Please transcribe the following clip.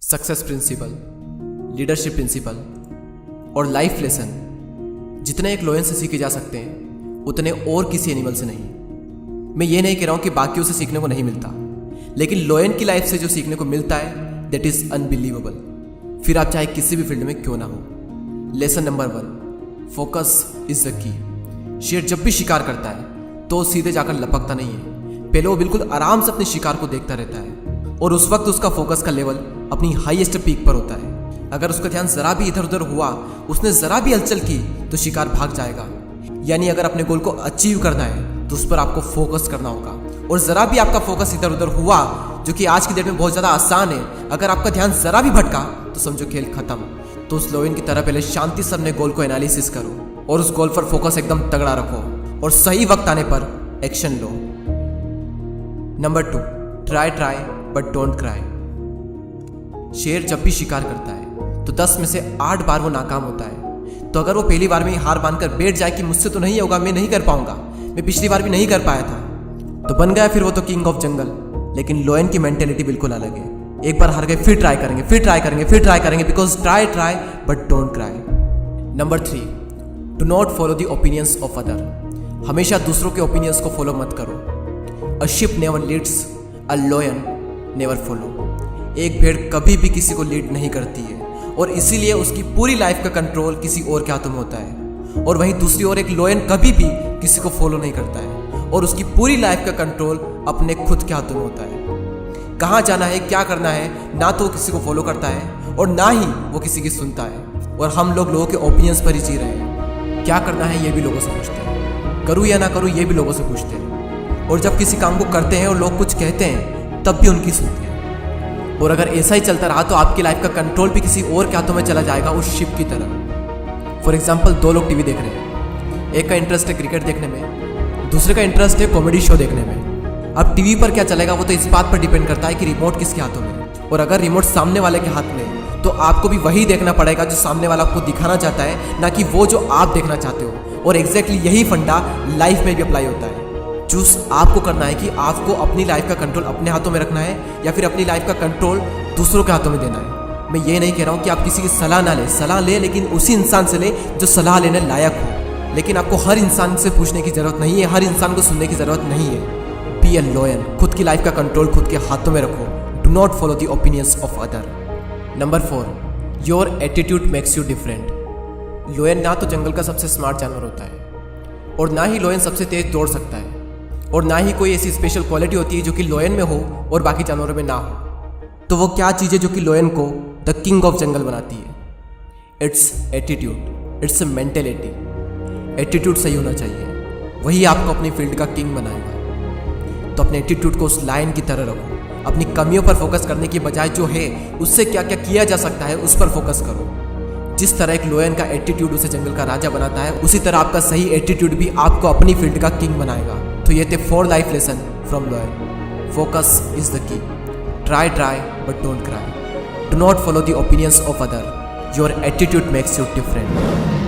Success principal, leadership principal और life lesson जितने एक लायन से सीखे जा सकते हैं उतने और किसी एनिमल से नहीं। मैं ये नहीं कह रहा हूँ कि बाकियों से सीखने को नहीं मिलता, लेकिन लायन की लाइफ से जो सीखने को मिलता है दैट इज अनबिलीवेबल। फिर आप चाहे किसी भी फील्ड में क्यों ना हो। Lesson number 1, focus is the की। शेर जब भी शिकार करता है तो सीधे जाकर लपकता नहीं है, पहले वो बिल्कुल आराम से अपने शिकार को देखता रहता है और उस वक्त उसका फोकस का लेवल अपनी हाईएस्ट पीक पर होता है। अगर उसका ध्यान जरा भी इधर उधर हुआ, उसने जरा भी हलचल की तो शिकार भाग जाएगा। यानी अगर अपने गोल को अचीव करना है तो उस पर आपको फोकस करना होगा, और जरा भी आपका फोकस इधर उधर हुआ, जो कि आज की डेट में बहुत ज्यादा आसान है, अगर आपका ध्यान जरा भी भटका तो समझो खेल खत्म। तो उस लायन की तरह पहले शांति से अपने गोल को एनालिसिस करो और उस गोल पर फोकस एकदम तगड़ा रखो और सही वक्त आने पर action low. Number 2, try but don't cry. शेर जब भी शिकार करता है तो 10 में से 8 बार वो नाकाम होता है। तो अगर वो पहली बार में ही हार मानकर बैठ जाए कि मुझसे तो नहीं होगा, मैं नहीं कर पाऊंगा, मैं पिछली बार भी नहीं कर पाया था, तो बन गया फिर वो तो किंग ऑफ जंगल। लेकिन लायन की मेंटेलिटी बिल्कुल अलग है। एक बार हार गए फिर ट्राई करेंगे, फिर ट्राई करेंगे, फिर ट्राई करेंगे, because try but don't cry. Number 3, do not follow the opinions of other. हमेशा दूसरों के ओपिनियंस को फॉलो मत करो। A sheep never leads, a lion never follow. एक भेड़ कभी भी किसी को लीड नहीं करती है और इसीलिए उसकी पूरी लाइफ का कंट्रोल किसी और के हाथों में होता है। और वहीं दूसरी ओर एक लायन कभी भी किसी को फॉलो नहीं करता है और उसकी पूरी लाइफ का कंट्रोल अपने खुद के हाथों में होता है। कहाँ जाना है, क्या करना है, ना तो वो किसी को फॉलो करता है और ना ही वो किसी की सुनता है। और हम लोगों के ओपिनियंस पर ही जी रहे हैं। क्या करना है ये भी लोगों से पूछते हैं, करूँ या ना करूँ ये भी लोगों से पूछते हैं। और जब किसी काम को करते हैं और लोग कुछ कहते हैं तब भी उनकी सुनते हैं। और अगर ऐसा ही चलता रहा तो आपकी लाइफ का कंट्रोल भी किसी और के हाथों में चला जाएगा, उस शिप की तरह। फॉर एग्जाम्पल 2 लोग टीवी देख रहे हैं, एक का इंटरेस्ट है क्रिकेट देखने में, दूसरे का इंटरेस्ट है कॉमेडी शो देखने में। अब टीवी पर क्या चलेगा वो तो इस बात पर डिपेंड करता है कि रिमोट किसके हाथों में। और अगर रिमोट सामने वाले के हाथ में तो आपको भी वही देखना पड़ेगा जो सामने वाला आपको दिखाना चाहता है, ना कि वो जो आप देखना चाहते हो। और एग्जैक्टली यही फंडा लाइफ में भी अप्लाई होता है। चूज आपको करना है कि आपको अपनी लाइफ का कंट्रोल अपने हाथों में रखना है या फिर अपनी लाइफ का कंट्रोल दूसरों के हाथों में देना है। मैं ये नहीं कह रहा हूँ कि आप किसी की सलाह ना लें, सलाह लें लेकिन उसी इंसान से लें जो सलाह लेने लायक हो। लेकिन आपको हर इंसान से पूछने की जरूरत नहीं है, हर इंसान को सुनने की जरूरत नहीं है। बी अ लायन, खुद की लाइफ का कंट्रोल खुद के हाथों में रखो। Do not follow the opinions of other. Number 4, your attitude makes you different. Lion ना तो जंगल का सबसे स्मार्ट जानवर होता है और ना ही लायन सबसे तेज दौड़ सकता है, और ना ही कोई ऐसी स्पेशल क्वालिटी होती है जो कि लायन में हो और बाकी जानवरों में ना हो। तो वो क्या चीज़ है जो कि लायन को द किंग ऑफ जंगल बनाती है? It's attitude, it's a mentality. Attitude सही होना चाहिए, वही आपको अपनी फील्ड का किंग बनाएगा। तो अपने एटीट्यूड को उस लायन की तरह रखो। अपनी कमियों पर फोकस करने की बजाय जो है उससे क्या क्या किया जा सकता है उस पर फोकस करो। जिस तरह एक लायन का एटीट्यूड उसे जंगल का राजा बनाता है, उसी तरह आपका सही एटीट्यूड भी आपको अपनी फील्ड का किंग बनाएगा। तो ये थे 4 life lesson from lion. Focus is the key. Try but don't cry. Do not follow the opinions of other. Your attitude makes you different.